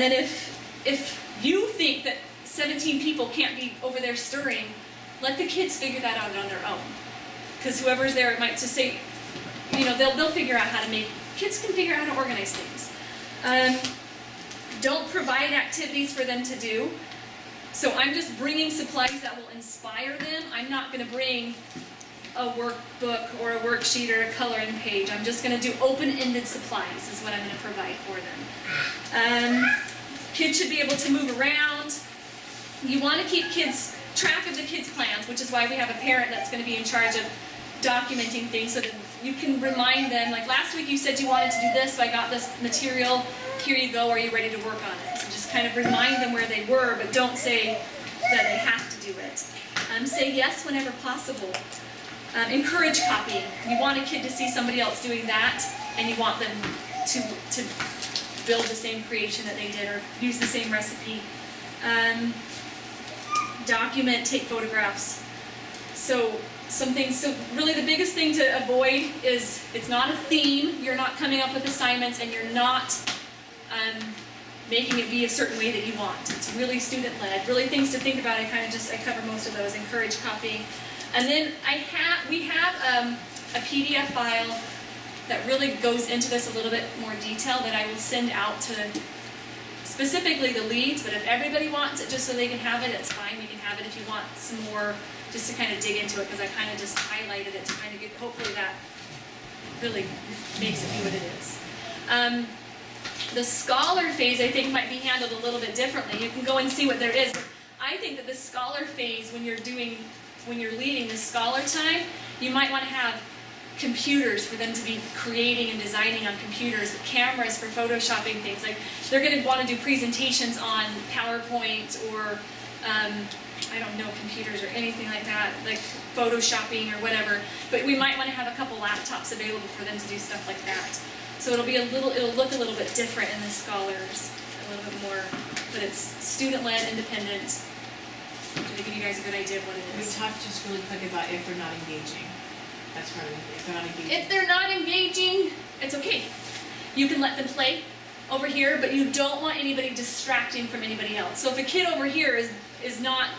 Then if you think that 17 people can't be over there stirring, let the kids figure that out on their own. Because whoever's there might just say, you know, they'll figure out how to make, kids can figure out how to organize things. Don't provide activities for them to do. So I'm just bringing supplies that will inspire them. I'm not going to bring a workbook or a worksheet or a coloring page. I'm just going to do open-ended supplies is what I'm going to provide for them. Kids should be able to move around. You want to keep kids track of the kids' plans, which is why we have a parent that's going to be in charge of documenting things so that you can remind them, like last week you said you wanted to do this, so I got this material, here you go, are you ready to work on it? So just kind of remind them where they were, but don't say that they have to do it. Say yes whenever possible. Encourage copying. You want a kid to see somebody else doing that, and you want them to build the same creation that they did or use the same recipe. Document, take photographs. So really the biggest thing to avoid is it's not a theme, you're not coming up with assignments, and you're not making it be a certain way that you want. It's really student-led. Really things to think about. I cover most of those. Encourage copying. And then we have a PDF file that really goes into this a little bit more detail that I will send out to specifically the leads, but if everybody wants it just so they can have it, it's fine. We can have it if you want some more, just to kind of dig into it, because I kind of just highlighted it to kind of get, hopefully that really makes it be what it is. The scholar phase, I think, might be handled a little bit differently. You can go and see what there is. I think that the scholar phase, when you're leading the scholar time, you might want to have computers for them to be creating and designing on computers, cameras for photoshopping things. Like they're going to want to do presentations on PowerPoint or I don't know, computers or anything like that, like photoshopping or whatever. But we might want to have a couple laptops available for them to do stuff like that. So it'll look a little bit different in the scholars, a little bit more, but it's student-led, independent. To give you guys a good idea of what it We is. talked just really quick about if they're not engaging. That's part of it. If they're not engaging. If they're not engaging, it's okay. You can let them play over here, but you don't want anybody distracting from anybody else. So if a kid over here is not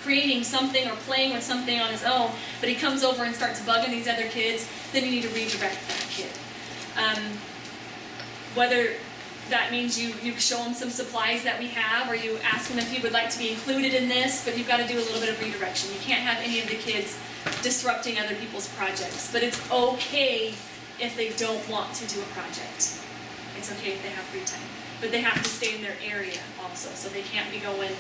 creating something or playing with something on his own, but he comes over and starts bugging these other kids, then you need to redirect that kid. Whether that means you show them some supplies that we have, or you ask them if he would like to be included in this, but you've got to do a little bit of redirection. You can't have any of the kids disrupting other people's projects, but it's okay if they don't want to do a project. It's okay if they have free time, but they have to stay in their area also, so they can't be going,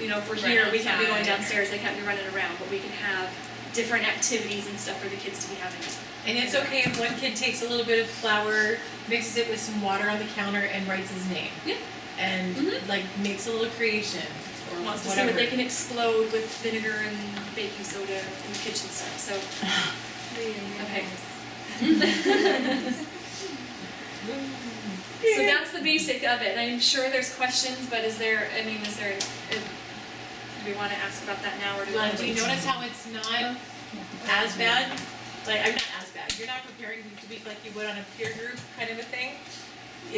you know, if we're here, we can't be going downstairs, they can't be running around, but we can have different activities and stuff for the kids to be having. And it's okay if one kid takes a little bit of flour, mixes it with some water on the counter, and writes his name. Yeah. And like makes a little creation or Wants to whatever. see what they can explode with vinegar and baking soda in the kitchen stuff. So, okay. So that's the basic of it. I'm sure there's questions, but do we want to ask about that now, or do we want to Do you wait? notice how it's not as bad? Like, I'm not as bad. You're not preparing to be like you would on a peer group kind of a thing.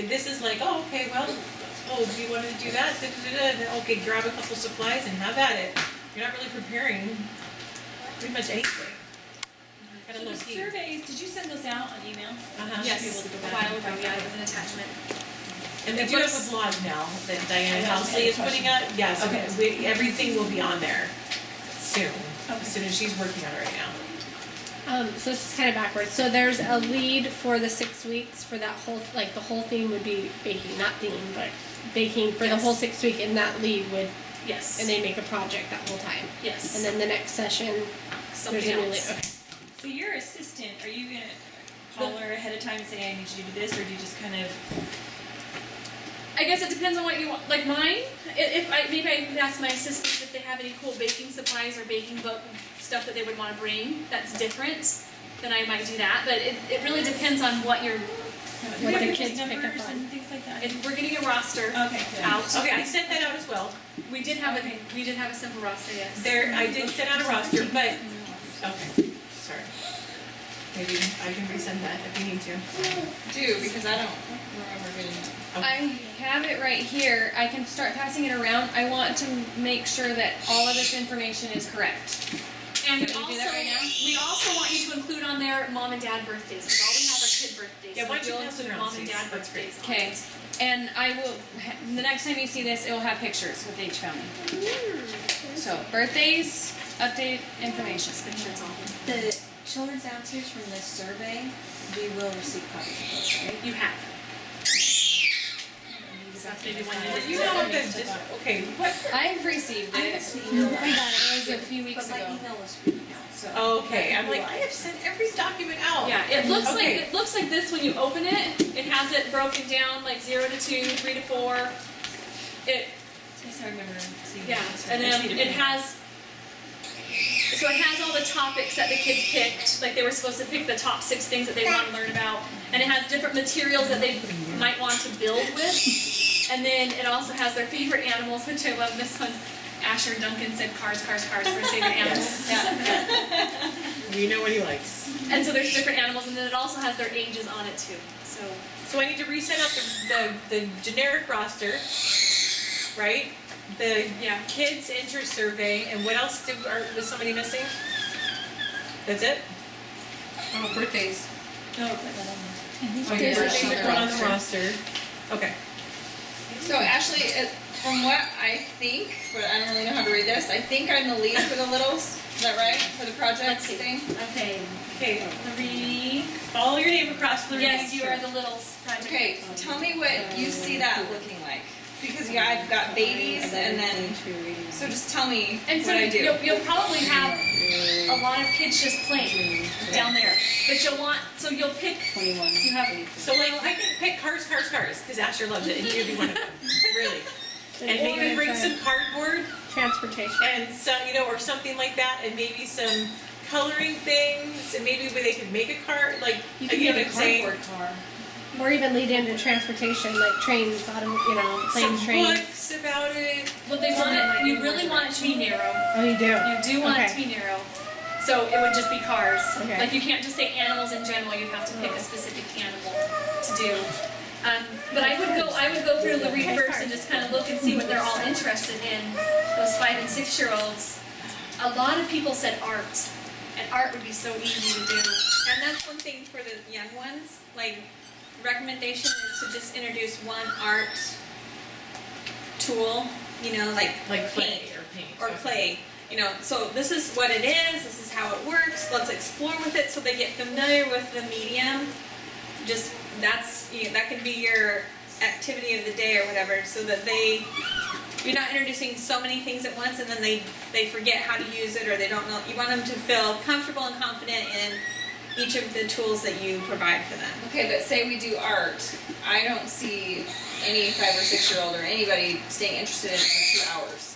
This is like, oh, okay, well, do you want to do that? Okay, grab a couple supplies and have at it. You're not really preparing pretty much anything. Kind of So low the key. surveys, did you send those out on email? Yes, Should be able to go a back while and ago, find yeah, out. it was an attachment. And we It do have looks- a blog now that Diana I know, Housley is I had a putting up. Yes, Okay. everything will be on there soon. Okay. As soon as she's working on it right now. So this is kind of backwards. So there's a lead for the 6 weeks for that whole, like the whole theme would be baking, not theme, but baking for the Yes. whole 6 week, and that lead would, Yes. and they make a project that whole time. Yes. And then the next session, Something there's a new lead. else. Okay. So your assistant, are you gonna call her ahead of time and say, I need you to do this, or do you just kind of? I guess it depends on what you want. Like mine, maybe I could ask my assistants if they have any cool baking supplies or baking book stuff that they would want to bring that's different, then I might do that. But it really depends on what you're. What the kids pick numbers up on. and things like that? We're getting a roster Okay, good. out. Okay, I sent that out as well. We did have a simple roster, yes. I did send out a roster, but, okay, sorry. maybe I can resend that if you need to. Do, because I don't remember getting it. I have it right here. I can start passing it around. I want to make sure that all of this information is correct. And Can we do that right now? we also want you to include on there mom and dad birthdays, because all we have are kid birthdays. Yeah, so why don't you we'll pass it include around, mom and please? dad That's great. birthdays on Okay. it. And I will, the next time you see this, it will have pictures with each family. So, birthdays, updated information. Make sure it's all. The children's answers from this survey, we will receive copies of those, right? You have. So that's maybe one You know what this, okay, what, I've received I it. have to email I got that. it. It was a few weeks But my ago. email was free now, so. okay, I'm like, I have sent every document out. Yeah, it looks Okay. like this when you open it. It has it broken down like 0 to 2, 3 to 4. It Yes, I remember seeing yeah, this. and then it has. So it has all the topics that the kids picked. Like they were supposed to pick the top 6 things that they want to learn about, and it has different materials that they might want to build with. And then it also has their favorite animals, which I love. This one, Asher Duncan said cars for his favorite animals. Yeah. We know what he likes. And so there's different animals, and then it also has their ages on it too. So So I need to resend out the generic roster, right? The yeah. kids interest survey, and what else was somebody missing? That's it? Oh, birthdays. No, put that on Oh, Okay, yeah, birthdays that's are on on the the roster. Okay. So Ashley, from what I think, but I don't really know how to read this, I think I'm the lead for the littles. Is that right? For the project Let's see. thing? Okay. Okay, follow your name across the Yes, you are the littles project. Okay, tell me what you see that looking like. Because yeah, I've got babies and then, so just tell me And so what I do. you'll probably have a lot of kids just playing down there, but you'll pick. 21. You have. So like, I can pick cars, because Asher loves it, and you'd be one of them, really. And maybe bring some cardboard Transportation. and some, or something like that, and maybe some coloring things, and maybe where they could make a car, like, You you can know make what a I'm saying? cardboard car. Or even lead into transportation, like trains, planes, Some trains. books about it. Well, they want it. You really want it to be narrow. Oh, you do? You do want it to Okay. be narrow. So it would just be cars. Okay. Like you can't just say animals in general. You have to pick a specific animal to do. But I would go through the read first and just kind of look and see what they're all interested in. Those 5 and 6 year olds. A lot of people said art, and art would be so easy to do. And that's one thing for the young ones, like, recommendation is to just introduce one art tool, like Like clay paint or paint. or okay. clay. So this is what it is, this is how it works, let's explore with it so they get familiar with the medium. Just, that could be your activity of the day or whatever, so that you're not introducing so many things at once and then they forget how to use it or they don't know. You want them to feel comfortable and confident in each of the tools that you provide for them. Okay, but say we do art, I don't see any 5 or 6 year old or anybody staying interested in it for 2 hours.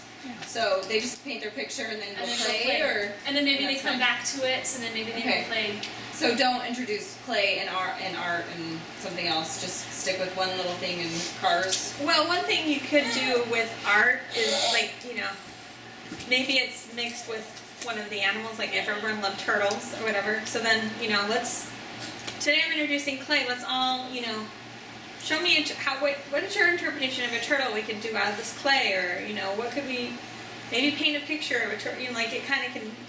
So they just paint their picture and then go And then go play, play. or And then maybe they That's come fine. back to it, and then maybe they Okay. will play. so don't introduce clay and art and something else. Just stick with one little thing in cars. Well, one thing you could do with art is like, maybe it's mixed with one of the animals, like if everyone loved turtles or whatever. So then, today I'm introducing clay. Let's all, show me what is your interpretation of a turtle we could do out of this clay, or what could we maybe paint a picture of a turtle. Like it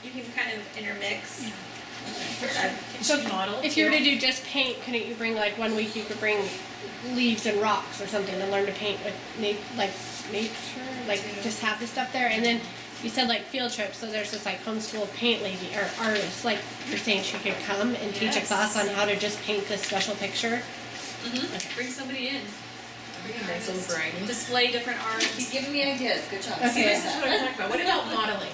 you can kind of intermix. Can she model? If you were to do just paint, couldn't you bring like 1 week you could bring leaves and rocks or something and learn to paint with nature, like just have the stuff there, and then you said like field trips, so there's this like homeschool paint lady or artist, like you're saying she could come and teach a Yes. class on how to just paint this special picture. Bring somebody in. Nice little variety. Display different art. Keep giving me ideas. Good job. See, this is what I'm talking about. What about modeling?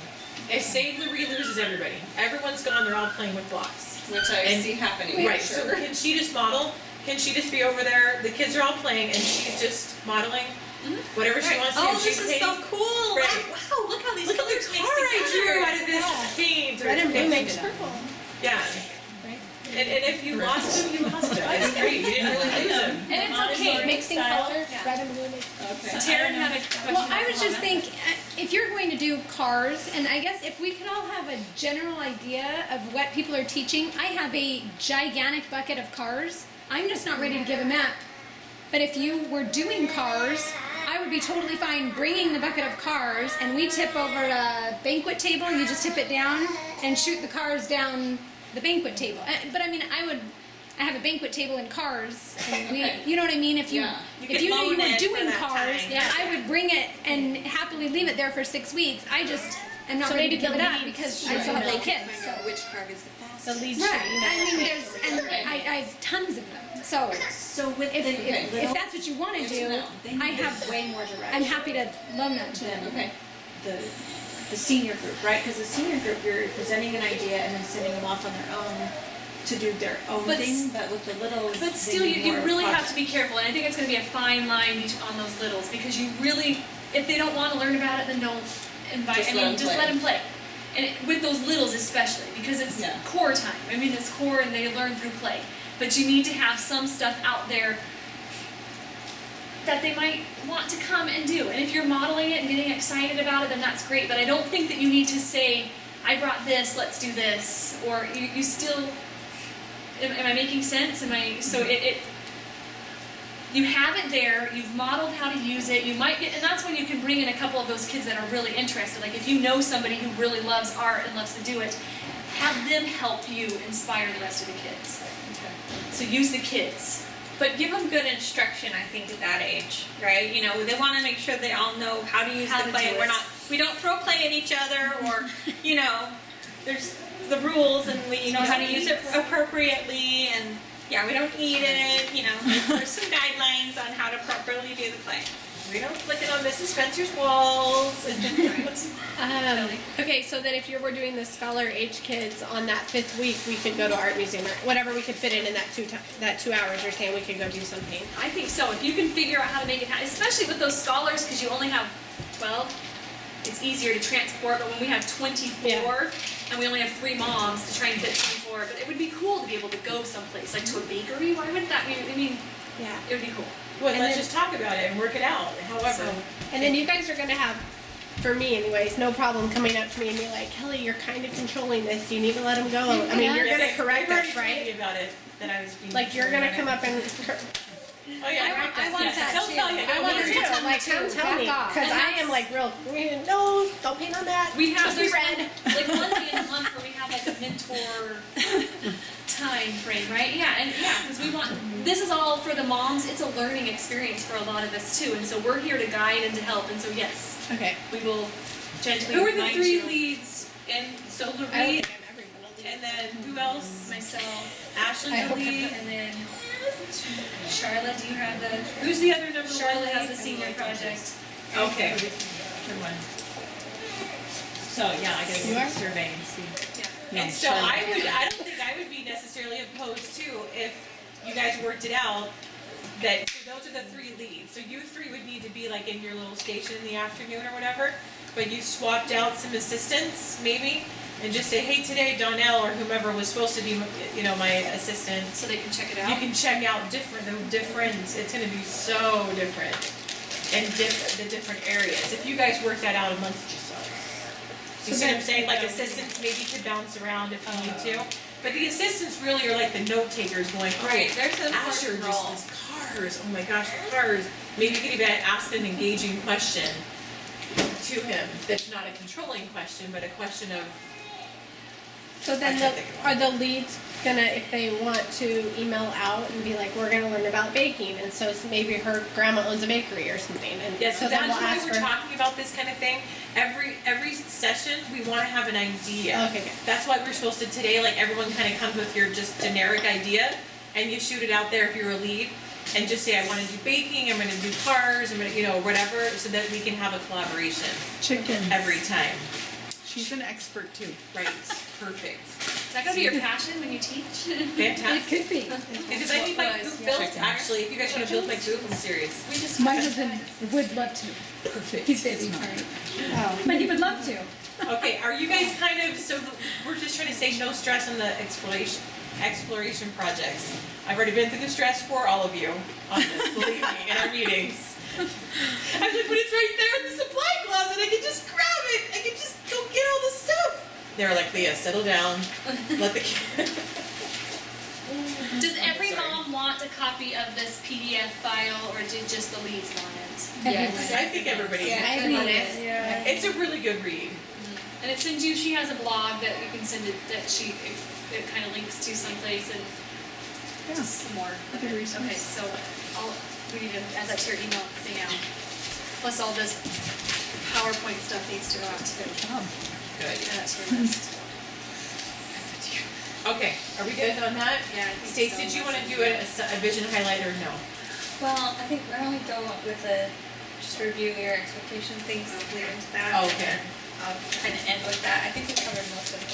If say Marie loses everybody, everyone's gone, they're all playing with blocks. Which I And- see happening. Right, for so sure. can she just model? Can she just be over there, the kids are all playing and she's just modeling? Whatever she wants to do. Oh, She's this is so painting. cool! Right. Wow, look how these Look at colors the mix car I drew together. out of this paint. or Red and blue mixed makes it up. purple. Yeah. And if you lost him, you lost him. It's great. You didn't really lose him. And it's okay. Mixing style. colors, red and blue. So Taryn had a question. Well, I about was just that. thinking, if you're going to do cars, and I guess if we could all have a general idea of what people are teaching, I have a gigantic bucket of cars. I'm just not ready to give a map. But if you were doing cars, I would be totally fine bringing the bucket of cars, and we tip over a banquet table, you just tip it down and shoot the cars down the banquet table. But I mean, I have a banquet table in cars, and you know what I mean? If you, Yeah. You if could you knew you loan were it for doing that cars, time. yeah, I would bring it and happily leave it there for 6 weeks. I just am not So ready to maybe give the it up leads because should I still have know. little kids. Find out which card is the The fastest. lead Right. sheet. I mean, I have tons of them. So So with if, the if little, that's what you want to Good to do, know. they I need have. way more direction. I'm happy to loan that to them. Okay. the senior group, right? Because the senior group, you're presenting an idea and then sending them off on their own to do their own But thing. But with the littles, But they still, need you more really have project. to be careful, and I think it's going to be a fine line on those littles because you really, if they don't want to learn about it, then don't invite. Just I let mean, 'em just play. let them play, and with those littles especially because it's Yeah. core time. I mean, it's core, and they learn through play. But you need to have some stuff out there that they might want to come and do. And if you're modeling it and getting excited about it, then that's great. But I don't think that you need to say, "I brought this, let's do this," or you still. Am I making sense? Am I so it you have it there, you've modeled how to use it, you might get, and that's when you can bring in a couple of those kids that are really interested. Like if you know somebody who really loves art and loves to do it, have them help you inspire the rest of the kids. So use the kids. But give them good instruction, I think, at that age, right? You know, they want to make sure they all know how to use How the to clay. do We're it. not, we don't throw clay at each other, or you know, there's the rules, and we know how to use it appropriately, and yeah, we don't eat it. You know, there's some guidelines on how to properly do the clay. We don't flick it on Mrs. Spencer's walls. Okay, so that if you were doing the scholar age kids on that 5th week, we could go to art museum or whatever we could fit in that 2 hours. You're saying we could go do something. I think so. If you can figure out how to make it happen, especially with those scholars, because you only have 12, it's easier to transport. But when we have 24 and we only have 3 moms to try and fit 24, but it would be cool to be able to go someplace, like to a bakery. Why wouldn't that be? I mean, Yeah. it would be cool. Well, And let's then- just talk about it and work it out. However, So, and then you guys are gonna have, for me anyways, no problem coming up to me and be like, Kelly, you're kind of controlling this. You need to let him go. I mean, you're gonna correct us, right? About it, that I was being Like you're gonna come up. up and Oh yeah, I want that They'll too. tell you. I want They'll them tell to you. tell me like too. come tell me, Back off. because And I am like real. No, don't paint on that. We have Just be there's red. like one day in a month where we have like a mentor time frame, right? Yeah, and yeah, because we want this is all for the moms. It's a learning experience for a lot of us too, and so we're here to guide and to help. And so yes, Okay. we will gently Who are the remind 3 you. leads? And so I don't Louise, think I'm ever gonna leave. and then who else? Myself, Ashley, I hope Louise. and then Charlotte. Do you have the? Who's the other number Charlotte one? has the senior project. Okay. Good one. So yeah, I gotta You get are? the survey and see. Yeah. And so I don't think I would be necessarily opposed to if you guys worked it out, that, so those are the 3 leads. So you 3 would need to be like in your little station in the afternoon or whatever, but you swapped out some assistants maybe, and just say, hey, today Donnell or whomever was supposed to be, you know, my assistant, So they can check it you out. can check out the difference, it's gonna be so different in the different areas. If you guys work that out amongst yourselves. You see what I'm saying? Like assistants maybe could bounce around if you need to. But the assistants really are like the note takers going, all right, There's an Asher important just role. these cars, oh my gosh, cars. Maybe you could even ask an engaging question to him that's not a controlling question, but a question of, So then, are the leads gonna, if they want to email out and be like, we're gonna learn about baking, and so it's maybe her grandma owns a bakery or something, and yeah, so so then that's we'll why ask we're her. talking about this kind of thing. Every session, we wanna have an idea. Okay, good. That's why we're supposed to today, like everyone kind of comes with your just generic idea, and you shoot it out there if you're a lead, and just say, I wanna do baking, I'm gonna do cars, I'm gonna, you know, whatever, so that we can have a collaboration Chicken. every time. She's an expert too. Right, perfect. Is that gonna be your passion when you teach? Fantastic. Could be. Because I need my group built, actually, if you guys wanna build my group, I'm serious. We just My husband would love to. Perfect. He's busy. Oh, but he would love to. Okay, are you guys kind of, so we're just trying to say no stress on the exploration, exploration projects. I've already been through the stress for all of you on this, believe me, in our meetings. I was like, but it's right there in the supply closet, I can just grab it, I can just go get all the stuff. They were like, Leah, settle down, let the kid. Does every Sorry. mom want a copy of this PDF file, or do just the leads want it? Yes. I think everybody, I agree. it's a really good read. And it sends you, she has a blog that you can send it, that it kind of links to someplace and just some more. Good resource. Okay, so we need to add that to your email thing out. Plus all this PowerPoint stuff needs to go out too. Good. Add that to your list. Okay, are we good on that? Yeah, I think Stace, so. did you want to do a vision highlighter? No. Well, I think why don't we go with just review your expectation things, lead into that. Oh, okay. I'll kind of end with that. I think we covered most of it.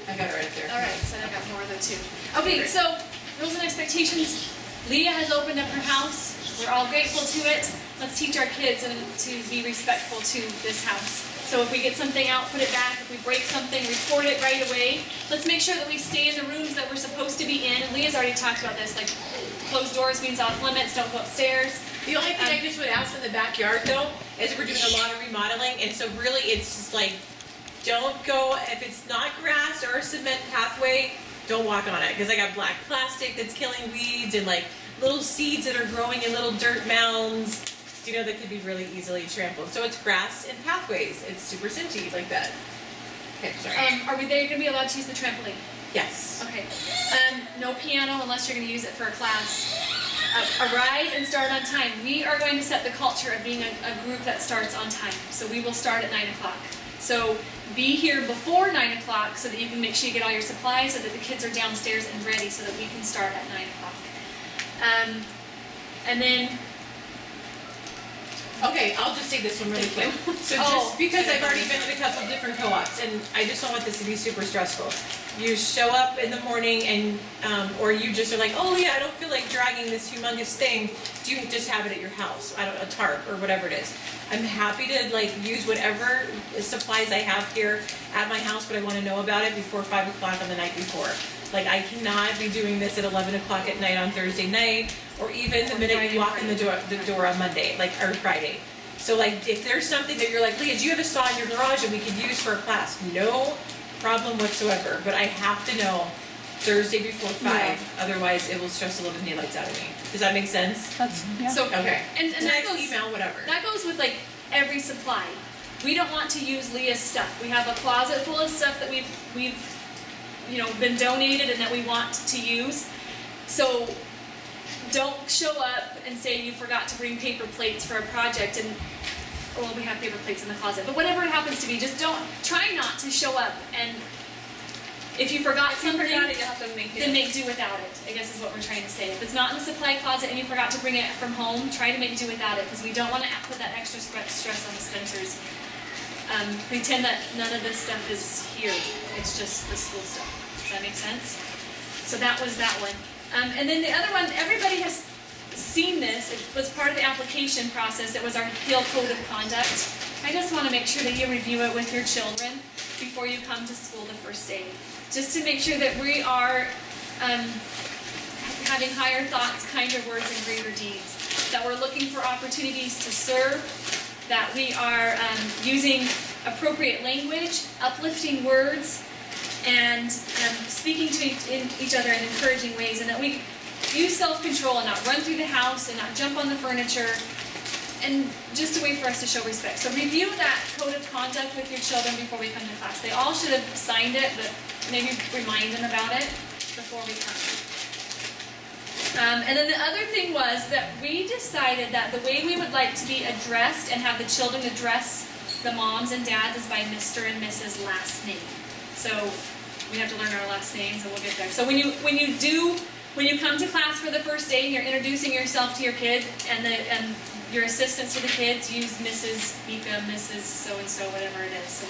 I got it right there. All right, so I got more though too. Okay, so rules and expectations. Leah has opened up her house. We're all grateful to it. Let's teach our kids and to be respectful to this house. So if we get something out, put it back. If we break something, report it right away. Let's make sure that we stay in the rooms that we're supposed to be in. And Leah's already talked about this, like closed doors means off limits, don't go upstairs. The only thing I just would ask in the backyard though, is we're doing a lot of remodeling, and so really it's just like, don't go, if it's not grass or a cement pathway, don't walk on it, because I got black plastic that's killing weeds and like little seeds that are growing in little dirt mounds, you know, that could be really easily trampled. So it's grass and pathways, it's super cincy like that. Okay, sorry. Are we there gonna be allowed to use the trampoline? Yes. Okay. No piano unless you're going to use it for a class. Arrive and start on time. We are going to set the culture of being a group that starts on time. So we will start at 9 o'clock. So be here before 9 o'clock so that you can make sure you get all your supplies so that the kids are downstairs and ready so that we can start at 9 o'clock. And then, Okay, I'll just say this one really quick. So just because I've already been in a couple different co-ops, and I just don't want this to be super stressful. You show up in the morning and, or you just are like, oh yeah, I don't feel like dragging this humongous thing. Do you just have it at your house? A tarp or whatever it is. I'm happy to like use whatever supplies I have here at my house, but I want to know about it before 5 o'clock on the night before. Like I cannot be doing this at 11 o'clock at night on Thursday night, or even the minute you walk in the door on Monday, or Friday. So like if there's something that you're like, Leah, do you have a saw in your garage that we could use for a class? No problem whatsoever, but I have to know Thursday before 5, otherwise it will stress the living daylights out of me. Does that make sense? That's, yeah. so, Okay. and that Next goes, email, whatever. that goes with like every supply. We don't want to use Leah's stuff. We have a closet full of stuff that we've been donated and that we want to use. So don't show up and say you forgot to bring paper plates for a project and, well, we have paper plates in the closet, but whatever it happens to be, just try not to show up, and if you forgot If you something, forgot it, you'll have to make then do. make do without it, I guess is what we're trying to say. If it's not in the supply closet and you forgot to bring it from home, try to make do without it, because we don't want to put that extra stress on the Spencers. Pretend that none of this stuff is here, it's just the school stuff. Does that make sense? So that was that one. And then the other one, everybody has seen this, it was part of the application process, it was our HEAL Code of Conduct. I just want to make sure that you review it with your children before you come to school the first day. Just to make sure that we are having higher thoughts, kinder words, and greater deeds. That we're looking for opportunities to serve, that we are using appropriate language, uplifting words, and speaking to each other in encouraging ways, and that we use self-control and not run through the house and not jump on the furniture, and just a way for us to show respect. So review that code of conduct with your children before we come to class. They all should have signed it, but maybe remind them about it before we come. And then the other thing was that we decided that the way we would like to be addressed and have the children address the moms and dads is by Mr. and Mrs. last name. So we have to learn our last names and we'll get there. So when you come to class for the first day and you're introducing yourself to your kids and your assistants to the kids, use Mrs. Mika, Mrs. So-and-so, whatever it is. So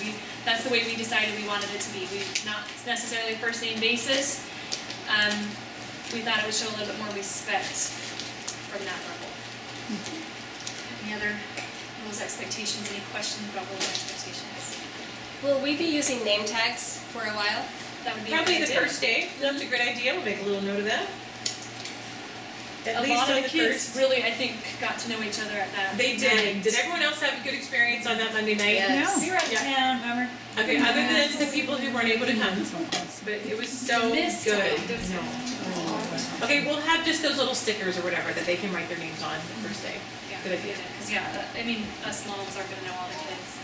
that's the way we decided we wanted it to be. Not necessarily first name basis. We thought it would show a little bit more respect from that level. Any other rules, expectations, any questions about rules, expectations? Will we be using name tags for a while? that would be Probably a the good idea. first day, that's a great idea, we'll make a little note of that. At A least lot on of the the kids first. really, I think, got to know each other at that. They did. Did everyone else have a good experience on that Monday night? Yes. We were out of Yeah. town, remember? Okay, other than the people who weren't able to come, but it was so Missed good. it. That's Okay, we'll have just those little stickers or whatever that they can write their names on the first day. Yeah, Good idea. because I mean, us moms aren't gonna know all the kids.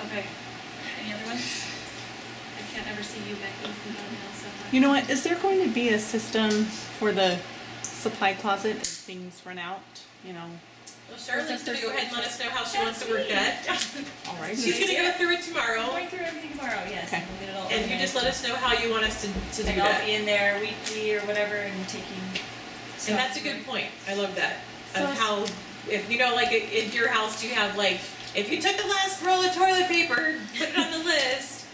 Okay, any other ones? I can't ever see you, Becky, if you don't know something. You know what? Is there going to be a system for the supply closet as things run out? You know. Well, Charlotte's gonna go ahead and let us know how she wants to work that. All right. She's gonna go through it tomorrow, Going through everything tomorrow, yes, Okay. we'll get it all and you just let us know how you want us to do Like I'll that. be in there weekly or whatever and taking. And that's a good point, I love that, So of how, if, you know, like, in your house, do you have like, if you took the last roll of toilet paper, put it on the list,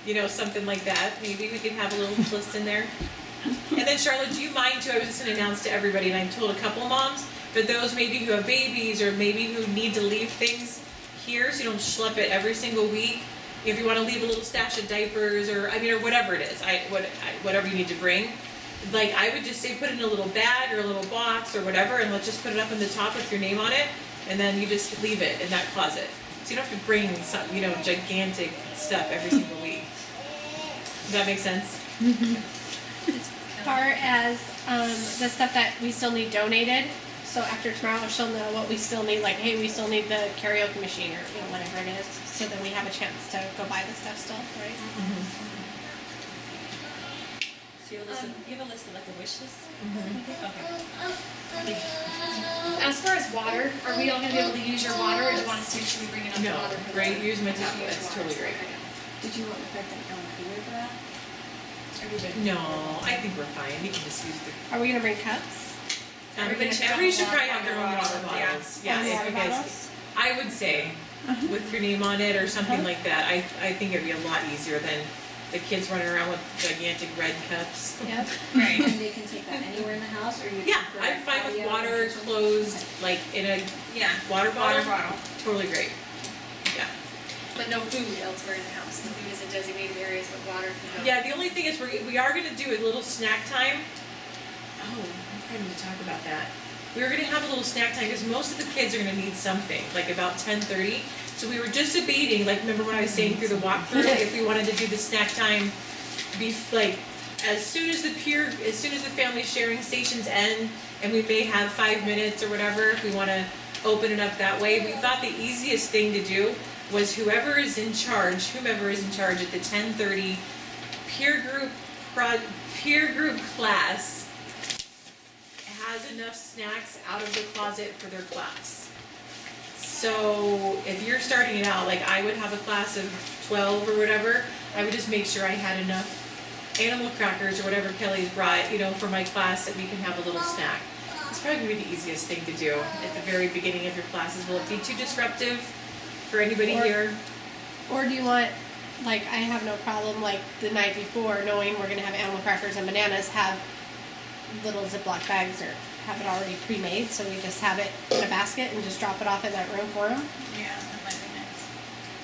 you know, something like that, maybe we can have a little list in there. And then Charlotte, do you mind too, I was just gonna announce to everybody, and I told a couple of moms, but those maybe who have babies, or maybe who need to leave things here, so you don't schlep it every single week, if you wanna leave a little stash of diapers, or, I mean, or whatever it is, whatever you need to bring, like, I would just say put it in a little bag or a little box or whatever, and let's just put it up in the top with your name on it, and then you just leave it in that closet. So you don't have to bring some, you know, gigantic stuff every single week. Does that make sense? As far as the stuff that we still need donated, so after tomorrow she'll know what we still need, like, hey, we still need the karaoke machine or, you know, whatever it is, so then we have a chance to go buy the stuff still, right? So you have a list of like a wish list? Okay. As far as water, are we all gonna be able to use your water, or do you want us to, should we bring enough No, water for great, that? use my Use tablet, your it's water. totally great. Did you want to put that down here for that? No, I think we're fine, you can just use the, Are we gonna bring cups? Everybody should have everybody a should probably water have their own water bottle, yeah. bottles, yeah, And if water you guys, bottles? I would say, with your name on it or something like that, I think it'd be a lot easier than the kids running around with gigantic red cups. Yep. Right. And they can take that anywhere in the house, or you? Yeah, I'm fine with water closed, like in a Yeah, water water bottle, bottle, totally great. Yeah. but no food elsewhere in the house, the food is in designated areas, but water can go. Yeah, the only thing is we are gonna do a little snack time. Oh, I need to talk about that. We were gonna have a little snack time because most of the kids are gonna need something, like about 10:30. So we were just debating, like, remember when I was saying through the walkthrough, if we wanted to do the snack time, like, as soon as the family sharing stations end, and we may have 5 minutes or whatever, if we wanna open it up that way, we thought the easiest thing to do was whomever is in charge at the 10:30 peer group class has enough snacks out of the closet for their class. So if you're starting it out, like I would have a class of 12 or whatever, I would just make sure I had enough animal crackers or whatever Kelly's brought, you know, for my class that we can have a little snack. It's probably gonna be the easiest thing to do at the very beginning of your classes. Will it be too disruptive for anybody Or- here? Or do you want, like, I have no problem, like, the night before, knowing we're gonna have animal crackers and bananas, have little Ziploc bags or have it already pre-made, so we just have it in a basket and just drop it off in that room for them? Yeah, that might be nice.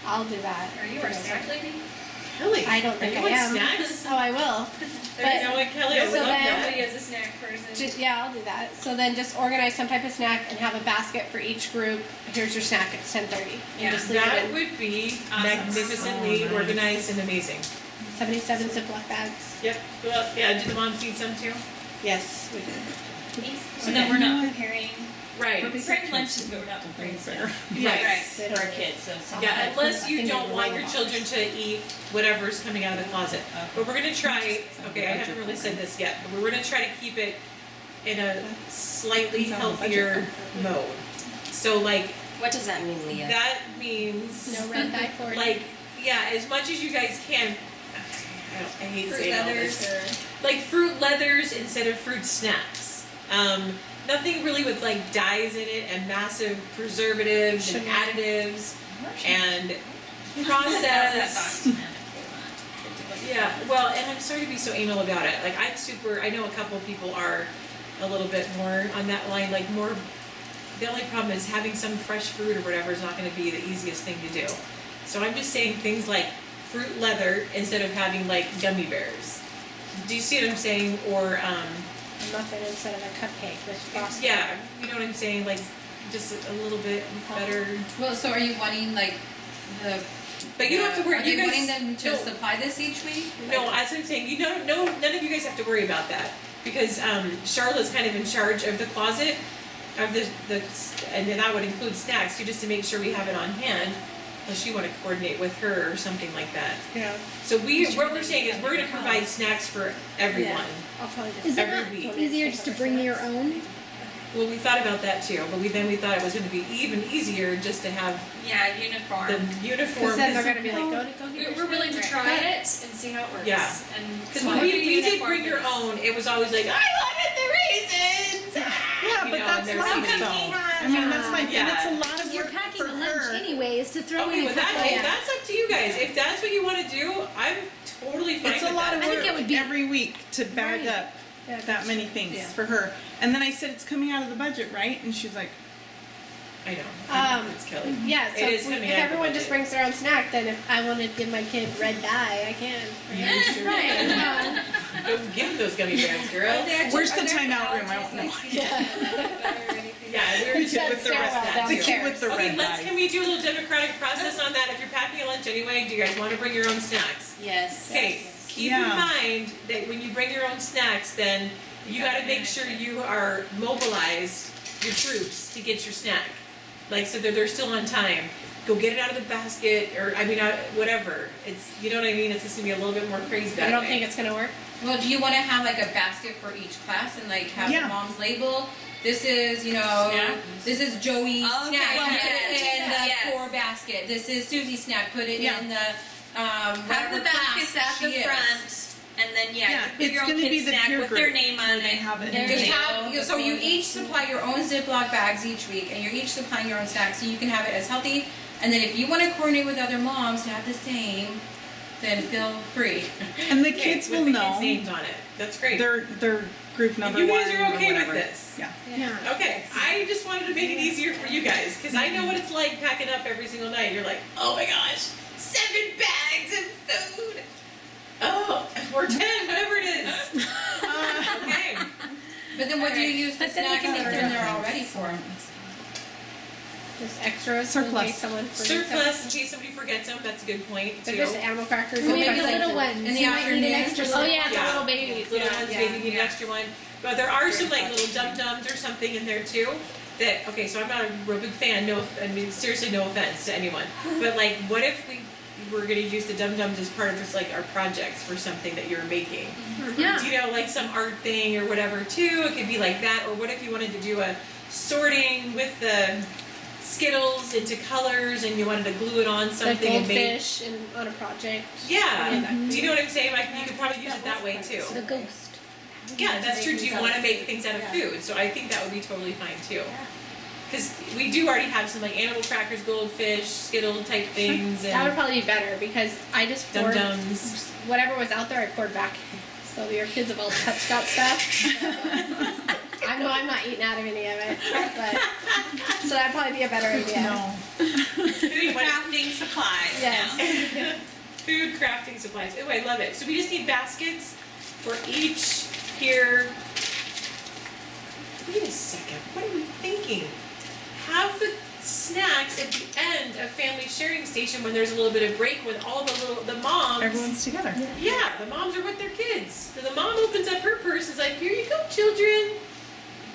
I'll do that. Are you our snack lady? Kelly, I don't are think you I on am. snacks? Oh, I will. You know what, Kelly, I so would love then- that. Nobody is a snack person. Yeah, I'll do that. So then just organize some type of snack and have a basket for each group. Here's your snack, it's 10:30. Yeah, And just leave That it in would be Awesome. magnificently Oh, nice. organized and amazing. 77 Ziploc bags. Yep, well, yeah, did the moms need some too? Yes, we do. So then we're not preparing, Right. we're preparing lunches, but we're not preparing dinner. Yes. They For don't- our kids, so some. Yeah, unless I you think don't they want roll your them children to eat whatever's coming out of the closet. But we're gonna try, okay, I haven't really said this yet, but we're gonna try to keep it in a slightly healthier mode. So like, What does that mean, Leah? that means, No red dye for like, yeah, as much as you guys can, I hate Fruit saying all leathers this. or. Like fruit leathers instead of fruit snacks. Nothing really with like dyes in it and massive preservatives and Sugar. additives and That processed. document. Yeah, well, and I'm sorry to be so anal about it. Like I know a couple people are a little bit more on that line, like more, the only problem is having some fresh fruit or whatever is not gonna be the easiest thing to do. So I'm just saying things like fruit leather instead of having like gummy bears. Do you see what I'm saying? Or A muffin instead of a cupcake with frosting. yeah, you know what I'm saying? Like just a little bit better. Well, so are you wanting like the? But you don't have to worry. Are You they guys wanting them to no. supply this each week? No, as I'm saying, you know, no, none of you guys have to worry about that because Charlotte's kind of in charge of the closet of and then that would include snacks too, just to make sure we have it on hand. Unless you want to coordinate with her or something like that. Yeah. So what we're saying is we're going to provide snacks for everyone. I'll probably just. Is it Every not week. easier just to bring your own? Well, we thought about that too, but we thought it was going to be even easier just to have Yeah, uniform. the uniform. Because then they're gonna be like, go get your We're willing to snack. try it and see how it works. Yeah. And Because so when we did uniform bring your is- own, it was always like, I wanted the raisins! Yeah, You but know, that's and there's life something- though. I mean, that's life, and Yeah. it's a lot of You're work packing for a lunch her. anyways to throw Okay, in a well couple. that's up to you guys. If that's what you want to do, I'm totally fine It's with a lot that. of I think work it would be- every week to bag Right. up Yeah, that many things yeah. for her. And then I said, it's coming out of the budget, right? And she's like, I know. It's Kelly. Yeah, so It is if, coming if out of the everyone just budget. brings their own snack, then if I want to give my kid red dye, I can. You sure Right. can. Go give them those gummy bears, girl. where's the timeout room? I want to know. Yeah, we're The kid with the stairwell red down The the kid with the Okay, red let's, dye. can we do a little democratic process on that? If you're packing a lunch anyway, do you guys want to bring your own snacks? Yes. Okay, keep in Yeah. mind that when you bring your own snacks, then you gotta make sure you are mobilized, your troops, to get your snack. Like, so that they're still on time. Go get it out of the basket, or, I mean, whatever. It's, you know what I mean? It's just gonna be a little bit more crazy that I don't way. think it's gonna work. Well, do you want to have like a basket for each class and like have Yeah. the mom's label? This is, you know, Snack. this is Joey's Okay, snack. well, Put it yes, in the yes. core basket. This is Susie's snack. Put it Yeah. in the Have whatever the baskets class at the she is. front, and then Yeah, you put it's your own gonna be kid's the snack peer with their group name on where it. they have it. There Just you have, go. so you each supply your own Ziploc bags each week, and you're each supplying your own snacks, so you can have it as healthy. And then if you want to coordinate with other moms to have the same, then feel free. And the Okay, kids with will the know kids' names on it. That's great. their group number You one guys are or okay with whatever. this? Yeah. Yeah. Okay, I just wanted to make it easier for you guys, because I know what it's like packing up every single night. You're like, oh my gosh, 7 bags of food. Oh, or 10, whatever it is. Okay. But then what do you use the But then you snacks can that are make in your there own. already for? Just extras Surplus. in case someone forgets Surplus, in case somebody forgets them, that's a good point, They're too. just animal crackers. Or and maybe pretzels. little ones. in the You might need an afternoon. extra Oh set. yeah, the Yeah. little babies. Little yeah, ones, yeah. maybe you need an extra one. But there are some like little dum-dums or something in there too. That, okay, so I'm not a real big fan, no, I mean, seriously, no offense to anyone. But like, what if we were gonna use the dum-dums as part of just like our projects for something that you're making? Yeah. You know, like some art thing or whatever too, it could be like that. Or what if you wanted to do a sorting with the Skittles into colors and you wanted to glue it on The something and make. goldfish and on a project. Yeah, Yeah. do you know what I'm saying? Like, you could probably use it that way too. The ghost. Yeah, that's true. Do you want to make things out of food? So I think that would be totally fine too. Because we do already have some like animal crackers, goldfish, Skittle type things, That would and probably be better because I just dum poured dums. whatever was out there. I poured back. So your kids have all touched that stuff. I know I'm not eating out of any of it, but so that'd probably be a better idea. No. Crafting supplies. Yes. Food crafting supplies. Oh, I love it. So we just need baskets for each here. Wait a second. What are we thinking? Have the snacks at the end of family sharing station when there's a little bit of break when all the moms. Everyone's together. Yeah, the moms are with their kids. So the mom opens up her purse and is like, here you go, children.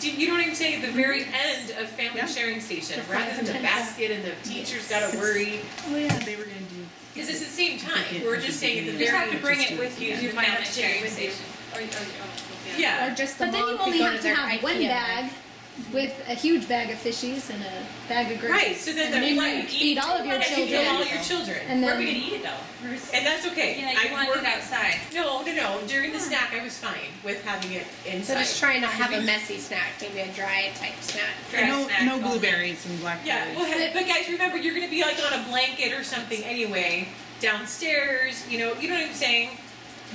You know what I'm saying? At the very end of family Yeah. sharing station, The rather than the 5 basket and the teacher's gotta worry. Oh yeah, they were gonna do. Because it's at the same time. We're just saying at the You just very have to bring it with you to You the might family have to take it sharing with you. station. Yeah. Or just the But then you mom could only go have to to their have one IKEA bag with a huge bag of fishies and a bag of grapes. Right, so then and they're then like, you feed all of your and you children. fill all your children. And Where are then we gonna eat it though? And that's okay. Yeah, you want it outside. No. During the snack, I was fine with having it So inside. just try and not have a messy snack, maybe a dry type snack. Dry No, snack no only. blueberries and blackberries. Yeah, well, but guys, remember, you're gonna be like on a blanket or something anyway, downstairs. You know what I'm saying?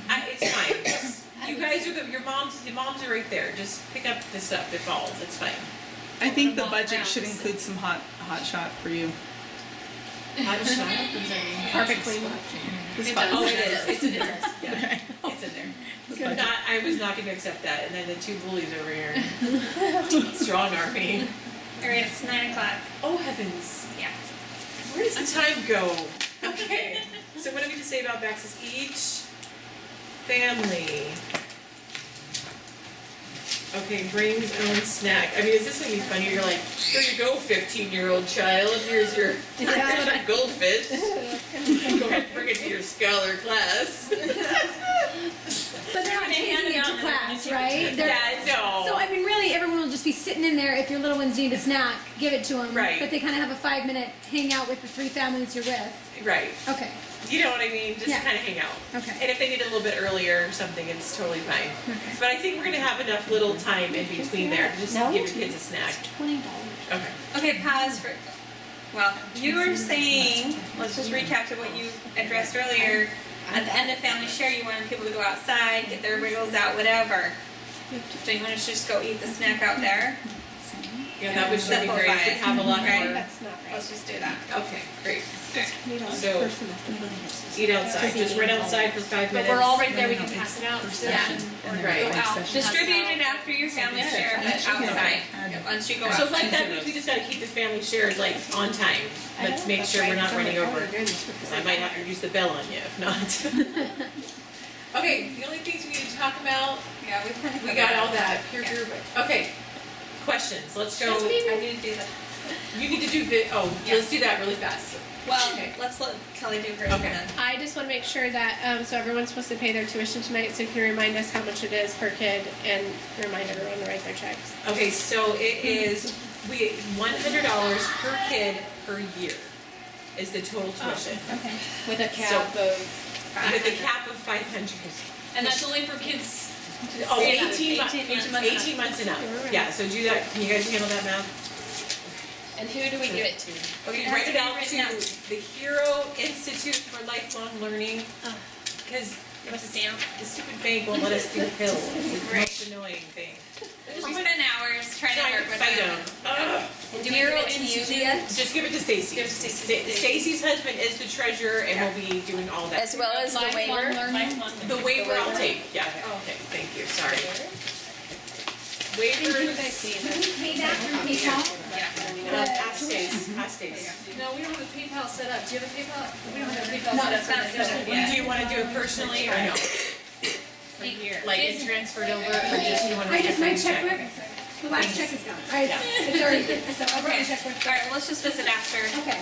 It's fine. You guys are the moms are right there. Just pick up the stuff that falls. It's fine. I think the Walk budget around. should include some hot shot for you. How does child presenting? Carpet cleaning. Oh, it is. It's in there. Yeah, it's in there. I was not going to accept that, and then the two bullies over here. Strong arming. Alright, it's 9 o'clock. Oh heavens. Yeah. Where does the time go? Okay. So what do we just say about Bax's? Each family. Okay, brings own snack. I mean, is this gonna be funny? You're like, here you go, 15-year-old child. Here's your goldfish. Go ahead and bring it to your scholar class. But they're not taking it to class, right? They're- Yeah, no. So I mean, really, everyone will just be sitting in there. If your little ones need a snack, give it to them. Right. But they kind of have a 5-minute hangout with the 3 families you're with. Right. Okay. You know what I mean? Just Yeah. kind of hang out. Okay. And if they need it a little bit earlier or something, it's totally fine. Okay. But I think we're gonna have enough little time in between there to just give your kids a snack. $20. Okay. Okay, pause for, well, you were saying, let's just recap to what you addressed earlier. At the end of Family Share, you wanted people to go outside, get their wiggles out, whatever. So you want us to just go eat the snack out there? Yeah, that would really be great. Simplify We'd it, have a lot right? more. That's not right. Let's just do that. Okay, great. $20 So- per semester. Eat outside. Just run outside for 5 But minutes. we're all right there, we can pass it out. Yeah. Right. Go out. Distribute it after your Family Share, but outside, once you go So out. like that means we just gotta keep this family shared like on time. Let's make sure we're not running over. Because I might have to use the bell on you if not. Okay, the only things we need to talk about, Yeah, we kind of. we got all that, peer group. Okay, questions, let's go. I need to do that. You need to do let's do that really fast. Well, Okay. let's let Kelly do hers Okay. then. I just want to make sure that, so everyone's supposed to pay their tuition tonight, so can you remind us how much it is per kid and remind everyone to write their checks? Okay, so it is, $100 per kid per year is the total tuition. Okay. With a So- cap of. With a cap of 500. And that's only for kids. Oh, Yeah, 18 months, 18 months and up. 18 months and up. Yeah, so do that, can you guys handle that math? And who do we give it to? Okay, It has write to it be out written to out. the Hero Institute for Lifelong Learning. Because Give us a stamp. the stupid bank won't let us do pills, it's the most annoying thing. We spend hours trying to work with Fight them. them. Do we give it to you, Leah? Just give it to Stacy. Give it to Stacy. Stacy's husband is the treasurer and will be doing all that. As well as the waiver? The waiver I'll take, yeah, okay, thank you, sorry. Waiver, Pay that through PayPal? ask Stacy, ask Stacy. No, we don't have a PayPal set up. Do you have a PayPal? We don't have a PayPal No, set up. it's not for this. set up. Do you wanna do it personally or no? Like it transferred over or just you wanna I make a just, my bank check? checkbook, the last check is gone. Alright, it's already, so I'll bring Okay, the checkbook. alright, well, let's just visit after. Okay.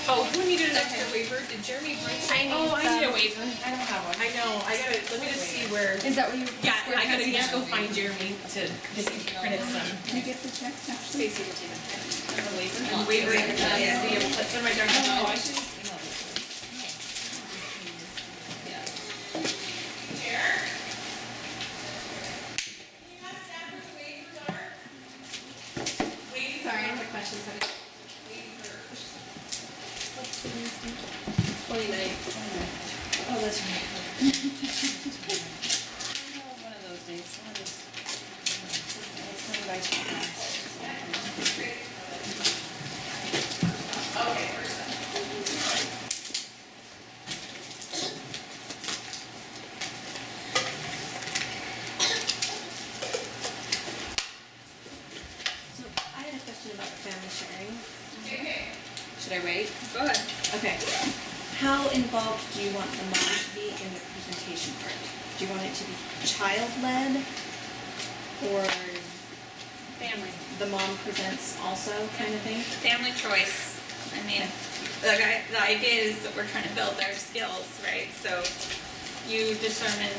Oh, who needed an extra waiver? Did Jeremy bring some? I need a waiver. I don't have one. I know, let me just see where. Is that what you? Yeah, I gotta just go find Jeremy to just print some. You get the checks actually? Stacy will take it. Waiver. Waiver, Yeah. that's what my doctor. Oh, I should. Sorry, I have questions. 29. Oh, that's right. One of those days. It's going by too fast. So I had a question about family sharing. Should I wait? Go ahead. Okay. How involved do you want the mom to be in the presentation part? Do you want it to be child-led? Or Family. the mom presents also kind of thing? Family choice. I mean, the idea is that we're trying to build their skills, right? So you determine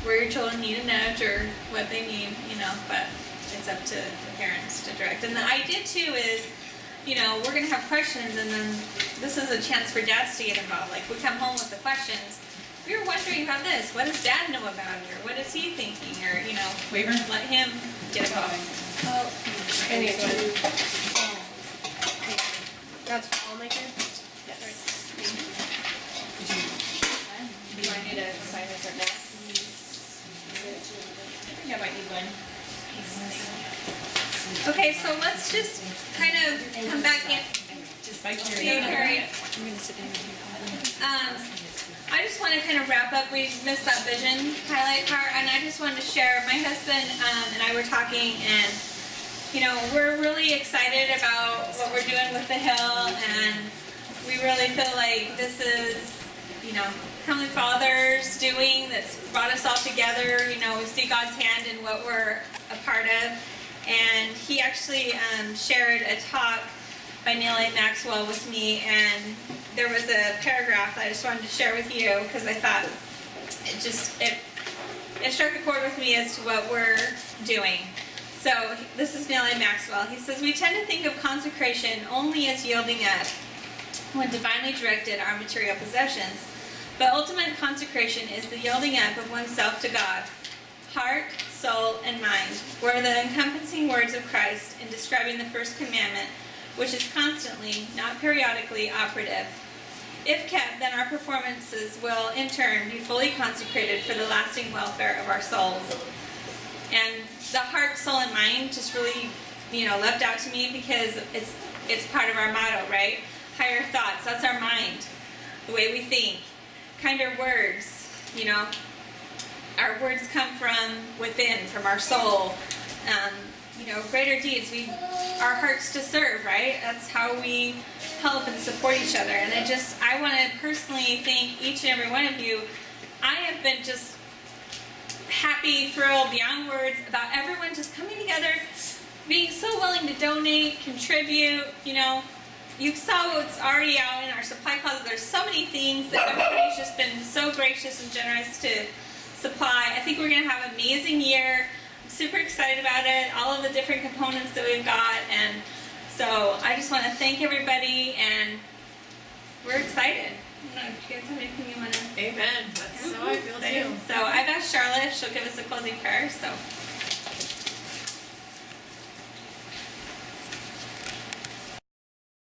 where your children need a nudge or what they need, but it's up to the parents to direct. And the idea too is, we're gonna have questions and then this is a chance for dads to get involved. Like we come home with the questions. We were wondering about this. What does dad know about it? Or what is he thinking? Or, Waiver? let him get involved. Oh, I need one. That's for all my kids? Do I need to sign this right now? Yeah, might need one. Okay, so let's just kind of come back in. Okay, Carrie. I just want to kind of wrap up. We missed that vision highlight part, and I just wanted to share. My husband and I were talking, and you know, we're really excited about what we're doing with the Hill, and we really feel like this is, you know, Heavenly Father's doing that's brought us all together. You know, we see God's hand in what we're a part of. And he actually shared a talk by Neil A. Maxwell with me, and there was a paragraph that I just wanted to share with you because I thought it struck a chord with me as to what we're doing. So this is Neil A. Maxwell. He says, "We tend to think of consecration only as yielding up when divinely directed our material possessions. But ultimate consecration is the yielding up of oneself to God, heart, soul, and mind, where the encompassing words of Christ in describing the first commandment, which is constantly, not periodically, operative. If kept, then our performances will, in turn, be fully consecrated for the lasting welfare of our souls." And the heart, soul, and mind just really, you know, leapt out to me because it's part of our motto, right? Higher thoughts, that's our mind, the way we think. Kinder words, you know, our words come from within, from our soul. You know, greater deeds, our hearts to serve, right? That's how we help and support each other. And I want to personally thank each and every one of you. I have been just happy, thrilled, beyond words about everyone just coming together, being so willing to donate, contribute, you know. You saw what's already out in our supply closet. There's so many things that everybody's just been so gracious and generous to supply. I think we're going to have an amazing year. I'm super excited about it, all of the different components that we've got. And so I just want to thank everybody, and we're excited. I don't know if you guys have anything you want to... Amen. That's how I feel say. too. So I've asked Charlotte if she'll give us a closing prayer. So